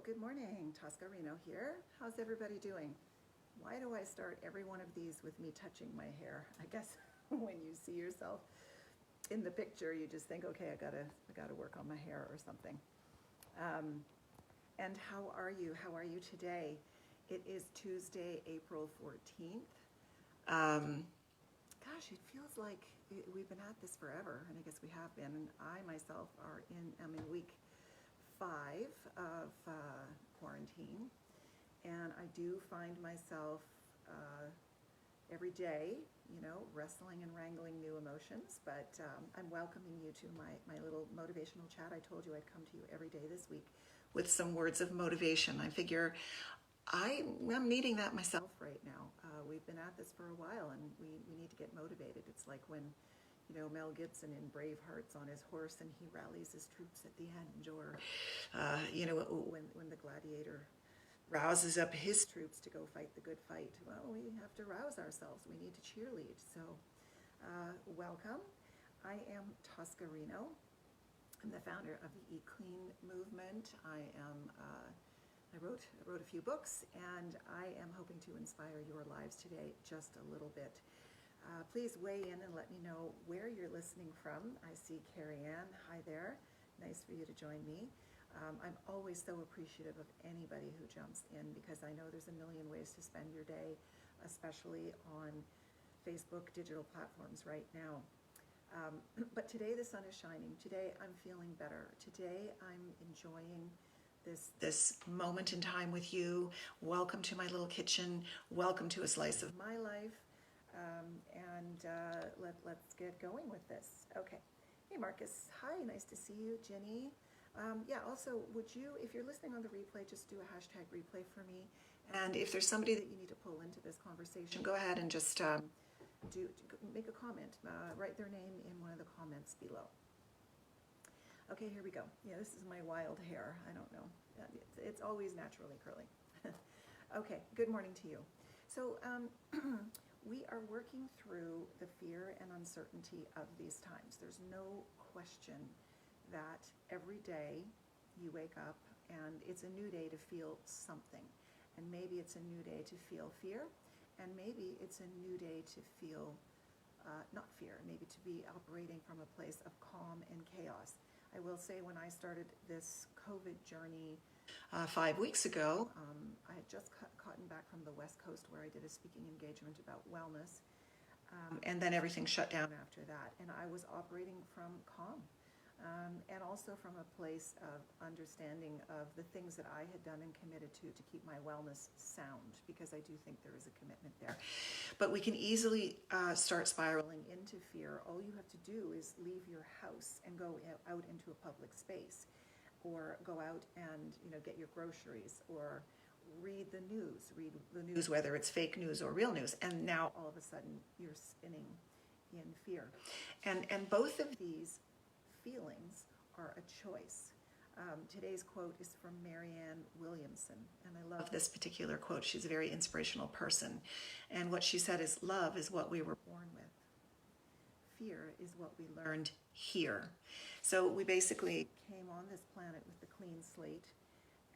Good morning. Tosca Reno here. How's everybody doing? Why do I start every one of these with me touching my hair? I guess when you see yourself in the picture, you just think, okay, I gotta work on my hair or something. And how are you? How are you today? It is Tuesday, April 14th. Gosh, it feels like we've been at this forever, and I guess we have been. And I myself am in week 5 of quarantine, and I do find myself every day, wrestling and wrangling new emotions, but I'm welcoming you to my little motivational chat. I told you I'd come to you every day this week with some words of motivation. I figure I'm needing that myself right now. We've been at this for a while, and we need to get motivated. It's like when Mel Gibson in Braveheart's on his horse and he rallies his troops at the end, or when the gladiator rouses up his troops to go fight the good fight. Well, we have to rouse ourselves. We need to cheerlead. So welcome. I am Tosca Reno. I'm the founder of the Eat Clean movement. I wrote a few books, and I am hoping to inspire your lives today just a little bit. Please weigh in and let me know where you're listening from. I see Carrie Ann. Hi there. Nice for you to join me. I'm always so appreciative of anybody who jumps in, because I know there's a million ways to spend your day, especially on Facebook digital platforms right now. But today the sun is shining. Today I'm feeling better. Today I'm enjoying this moment in time with you. Welcome to my little kitchen. Welcome to a slice of my life. Let's get going with this. Okay. Hey, Marcus. Hi. Nice to see you. Jenny. Also, would you, if you're listening on the replay, just do a hashtag replay for me. And if there's somebody that you need to pull into this conversation, go ahead and just make a comment. Write their name in one of the comments below. Okay, here we go. Yeah, this is my wild hair. I don't know. It's always naturally curly. Okay, good morning to you. So we are working through the fear and uncertainty of these times. There's no question that every day you wake up and it's a new day to feel something. And maybe it's a new day to feel fear, and maybe it's a new day to feel not fear, maybe to be operating from a place of calm and chaos. I will say, when I started this COVID journey 5 weeks ago, I had just gotten back from the West Coast, where I did a speaking engagement about wellness, and then everything shut down after that. And I was operating from calm, and also from a place of understanding of the things that I had done and committed to keep my wellness sound, because I do think there is a commitment there. But we can easily start spiraling into fear. All you have to do is leave your house and go out into a public space, or go out and get your groceries, or read the news, whether it's fake news or real news, and now all of a sudden you're spinning in fear. And both of these feelings are a choice. Today's quote is from Marianne Williamson, and I love this particular quote. She's a very inspirational person, and what she said is, "Love is what we were born with. Fear is what we learned here." So we basically came on this planet with a clean slate,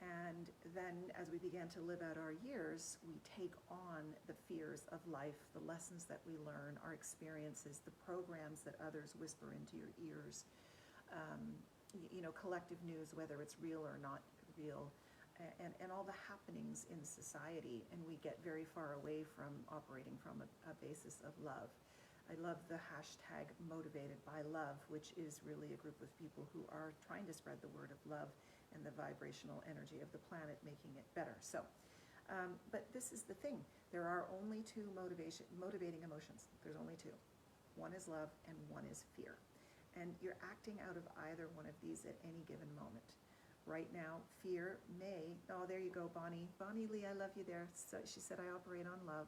and then as we began to live out our years, we take on the fears of life, the lessons that we learn, our experiences, the programs that others whisper into your ears, collective news, whether it's real or not real, and all the happenings in society, and we get very far away from operating from a basis of love. I love the hashtag Motivated by Love, which is really a group of people who are trying to spread the word of love and the vibrational energy of the planet, making it better. So, but this is the thing. There are only two motivating emotions. There's only two. One is love and one is fear. And you're acting out of either one of these at any given moment. Right now, fear may, oh, there you go, Bonnie. Bonnie Lee, I love you there. So she said, I operate on love.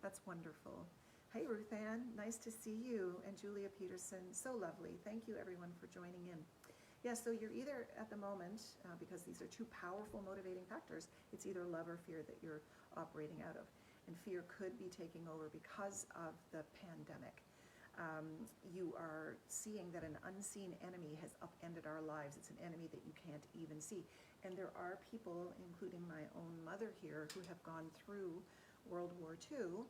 That's wonderful. Hey, Ruth Ann, nice to see you. And Julia Peterson, so lovely. Thank you, everyone, for joining in. Yeah, so you're either at the moment, because these are two powerful motivating factors, it's either love or fear that you're operating out of. And fear could be taking over because of the pandemic. You are seeing that an unseen enemy has upended our lives. It's an enemy that you can't even see. And there are people, including my own mother here, who have gone through World War II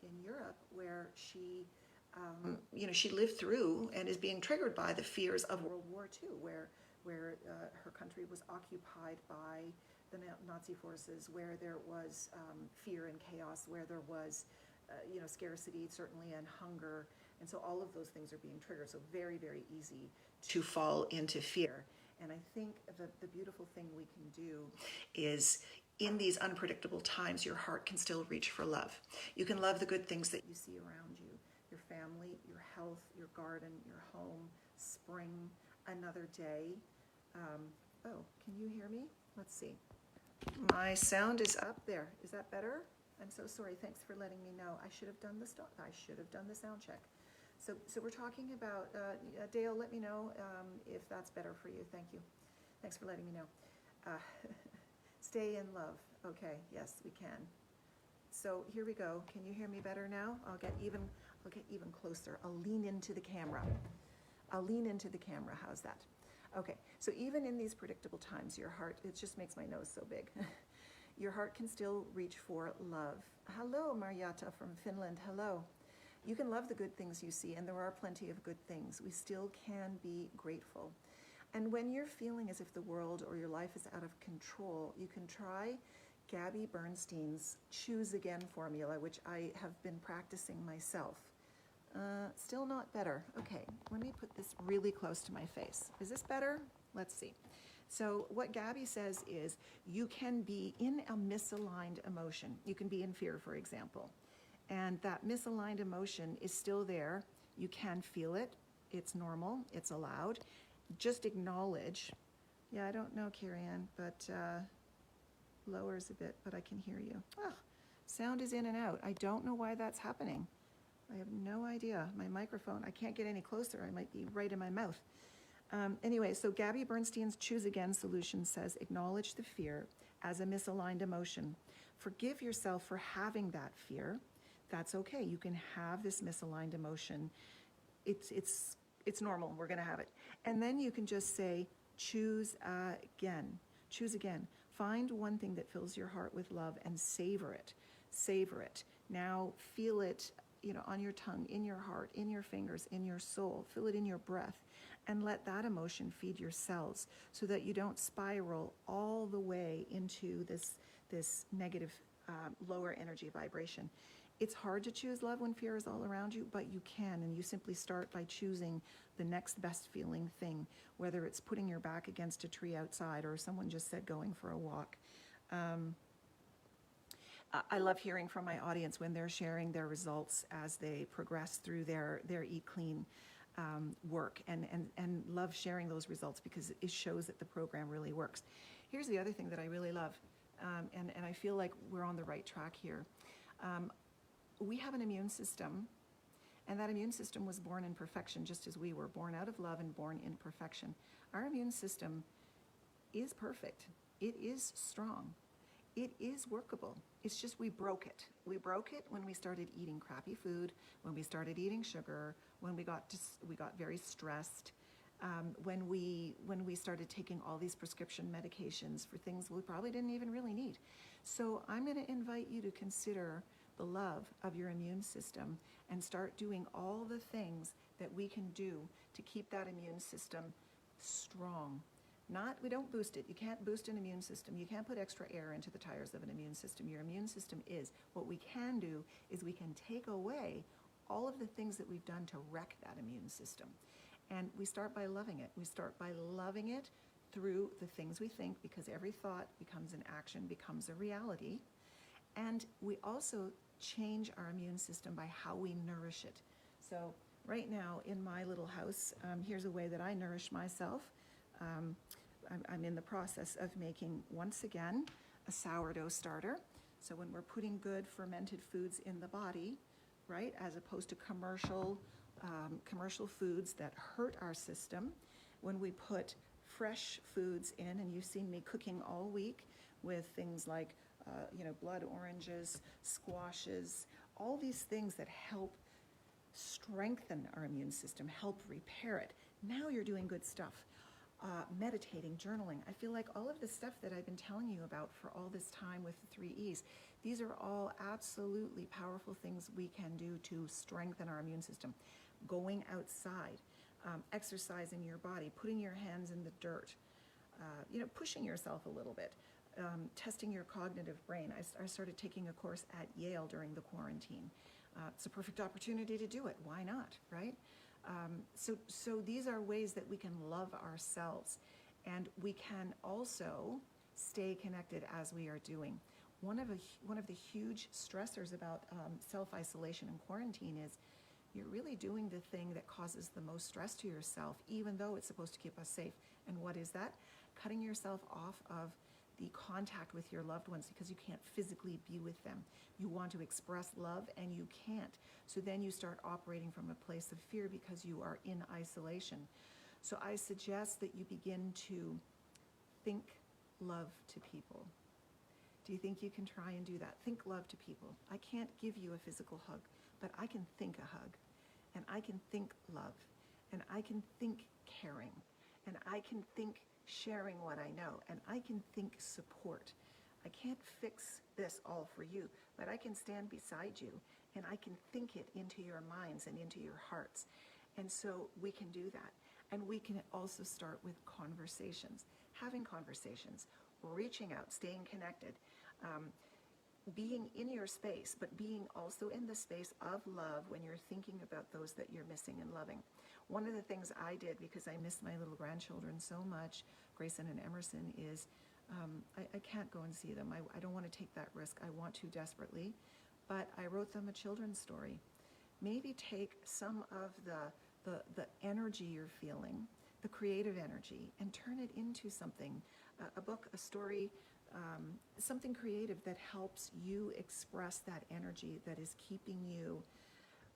in Europe, where she she lived through and is being triggered by the fears of World War II, where her country was occupied by the Nazi forces, where there was fear and chaos, where there was scarcity, certainly, and hunger. And so all of those things are being triggered. So very, very easy to fall into fear. And I think the beautiful thing we can do is, in these unpredictable times, your heart can still reach for love. You can love the good things that you see around you, your family, your health, your garden, your home, spring, another day. Oh, can you hear me? Let's see. My sound is up there. Is that better? I'm so sorry. Thanks for letting me know. I should have done the sound check. So we're talking about Dale. Let me know if that's better for you. Thank you. Thanks for letting me know. Stay in love. Okay. Yes, we can. So here we go. Can you hear me better now? I'll get even closer. I'll lean into the camera. How's that? Okay. So even in these predictable times, your heart, it just makes my nose so big. Your heart can still reach for love. Hello, Marjata from Finland. Hello. You can love the good things you see, and there are plenty of good things. We still can be grateful. And when you're feeling as if the world or your life is out of control, you can try Gabby Bernstein's Choose Again formula, which I have been practicing myself. Still not better. Okay, let me put this really close to my face. Is this better? Let's see. So what Gabby says is, you can be in a misaligned emotion. You can be in fear, for example. And that misaligned emotion is still there. You can feel it. It's normal. It's allowed. Just acknowledge. Yeah, I don't know, Carrie-Ann, but lowers a bit, but I can hear you. Oh, sound is in and out. I don't know why that's happening. I have no idea. My microphone, I can't get any closer. I might be right in my mouth. Anyway, so Gabby Bernstein's Choose Again solution says, acknowledge the fear as a misaligned emotion. Forgive yourself for having that fear. That's okay. You can have this misaligned emotion. It's normal. We're going to have it. And then you can just say, choose again. Choose again. Find one thing that fills your heart with love and savor it. Savor it. Now feel it, on your tongue, in your heart, in your fingers, in your soul. Feel it in your breath. And let that emotion feed your cells so that you don't spiral all the way into this negative, lower energy vibration. It's hard to choose love when fear is all around you, but you can, and you simply start by choosing the next best feeling thing, whether it's putting your back against a tree outside, or someone just said going for a walk. I love hearing from my audience when they're sharing their results as they progress through their Eat Clean work, and love sharing those results because it shows that the program really works. Here's the other thing that I really love, and I feel like we're on the right track here. We have an immune system, and that immune system was born in perfection, just as we were born out of love and born in perfection. Our immune system is perfect. It is strong. It is workable. It's just we broke it. We broke it when we started eating crappy food, when we started eating sugar, when we got very stressed, when we started taking all these prescription medications for things we probably didn't even really need. So I'm going to invite you to consider the love of your immune system and start doing all the things that we can do to keep that immune system strong. We don't boost it. You can't boost an immune system. You can't put extra air into the tires of an immune system. Your immune system is. What we can do is we can take away all of the things that we've done to wreck that immune system. And we start by loving it. We start by loving it through the things we think, because every thought becomes an action, becomes a reality. And we also change our immune system by how we nourish it. So right now in my little house, here's a way that I nourish myself. I'm in the process of making, once again, a sourdough starter. So when we're putting good fermented foods in the body, right, as opposed to commercial foods that hurt our system, when we put fresh foods in, and you've seen me cooking all week with things like blood oranges, squashes, all these things that help strengthen our immune system, help repair it. Now you're doing good stuff. Meditating, journaling. I feel like all of the stuff that I've been telling you about for all this time with the 3 E's, these are all absolutely powerful things we can do to strengthen our immune system. Going outside, exercising your body, putting your hands in the dirt, pushing yourself a little bit, testing your cognitive brain. I started taking a course at Yale during the quarantine. It's a perfect opportunity to do it. Why not, right? So these are ways that we can love ourselves, and we can also stay connected as we are doing. One of the huge stressors about self-isolation and quarantine is you're really doing the thing that causes the most stress to yourself, even though it's supposed to keep us safe. And what is that? Cutting yourself off of the contact with your loved ones because you can't physically be with them. You want to express love and you can't. So then you start operating from a place of fear because you are in isolation. So I suggest that you begin to think love to people. Do you think you can try and do that? Think love to people. I can't give you a physical hug, but I can think a hug, and I can think love, and I can think caring, and I can think sharing what I know, and I can think support. I can't fix this all for you, but I can stand beside you, and I can think it into your minds and into your hearts. And so we can do that. And we can also start with conversations, having conversations, reaching out, staying connected, being in your space, but being also in the space of love when you're thinking about those that you're missing and loving. One of the things I did, because I miss my little grandchildren so much, Grayson and Emerson, is I can't go and see them. I don't want to take that risk. I want to desperately, but I wrote them a children's story. Maybe take some of the energy you're feeling, the creative energy, and turn it into something, a book, a story, something creative that helps you express that energy that is keeping you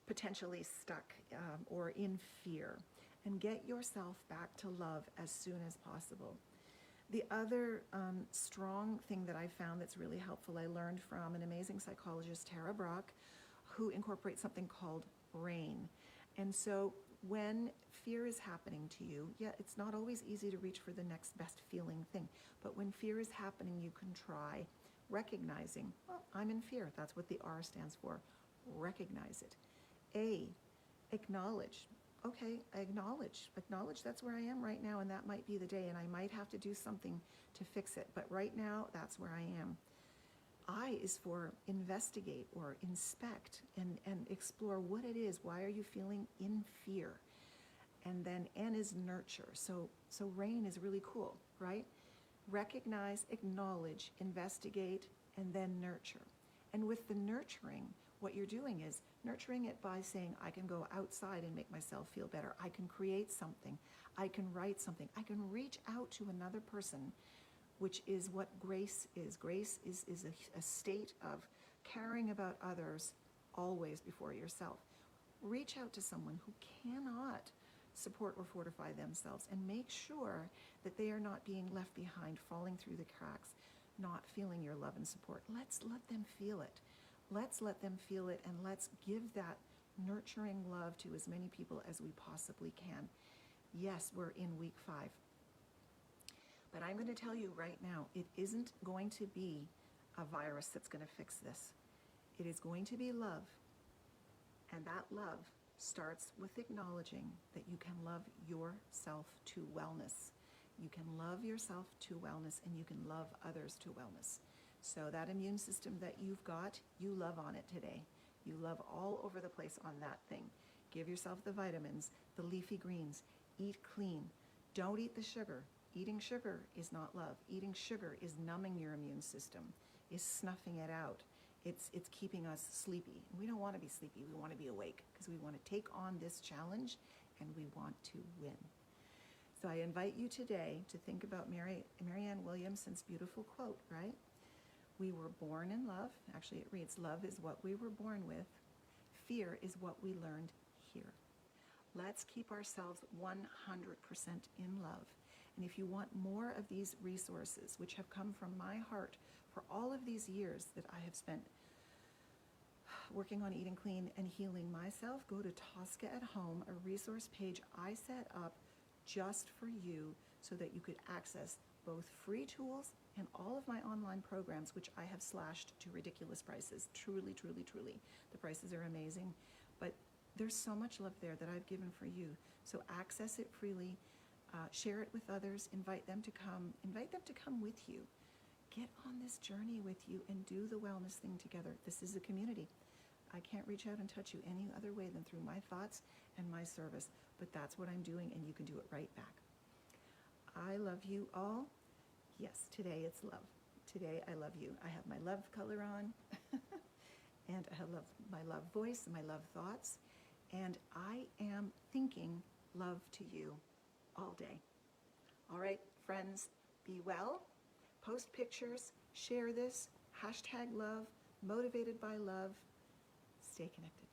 potentially stuck or in fear, and get yourself back to love as soon as possible. The other strong thing that I found that's really helpful, I learned from an amazing psychologist, Tara Brach, who incorporates something called RAIN. And so when fear is happening to you, yeah, it's not always easy to reach for the next best feeling thing, but when fear is happening, you can try recognizing, well, I'm in fear. That's what the R stands for. Recognize it. A, acknowledge. Okay, I acknowledge that's where I am right now, and that might be the day, and I might have to do something to fix it, but right now, that's where I am. I is for investigate or inspect and explore what it is. Why are you feeling in fear? And then N is nurture. So RAIN is really cool, right? Recognize, acknowledge, investigate, and then nurture. And with the nurturing, what you're doing is nurturing it by saying, I can go outside and make myself feel better. I can create something. I can write something. I can reach out to another person, which is what grace is. Grace is a state of caring about others always before yourself. Reach out to someone who cannot support or fortify themselves, and make sure that they are not being left behind, falling through the cracks, not feeling your love and support. Let's let them feel it. Let's let them feel it, and let's give that nurturing love to as many people as we possibly can. Yes, we're in week 5. But I'm going to tell you right now, it isn't going to be a virus that's going to fix this. It is going to be love. And that love starts with acknowledging that you can love yourself to wellness. You can love yourself to wellness, and you can love others to wellness. So that immune system that you've got, you love on it today. You love all over the place on that thing. Give yourself the vitamins, the leafy greens. Eat clean. Don't eat the sugar. Eating sugar is not love. Eating sugar is numbing your immune system, is snuffing it out. It's keeping us sleepy. We don't want to be sleepy. We want to be awake because we want to take on this challenge and we want to win. So I invite you today to think about Marianne Williamson's beautiful quote, right? We were born in love. Actually, it reads, love is what we were born with. Fear is what we learned here. Let's keep ourselves 100% in love. And if you want more of these resources, which have come from my heart for all of these years that I have spent working on eating clean and healing myself, go to Tosca at Home, a resource page I set up just for you so that you could access both free tools and all of my online programs, which I have slashed to ridiculous prices. Truly, truly, truly. The prices are amazing, but there's so much love there that I've given for you. So access it freely, share it with others, invite them to come with you. Get on this journey with you and do the wellness thing together. This is a community. I can't reach out and touch you any other way than through my thoughts and my service, but that's what I'm doing, and you can do it right back. I love you all. Yes, today it's love. Today I love you. I have my love color on, and I have my love voice and my love thoughts, and I am thinking love to you all day. All right, friends, be well. Post pictures, share this, hashtag love, motivated by love. Stay connected.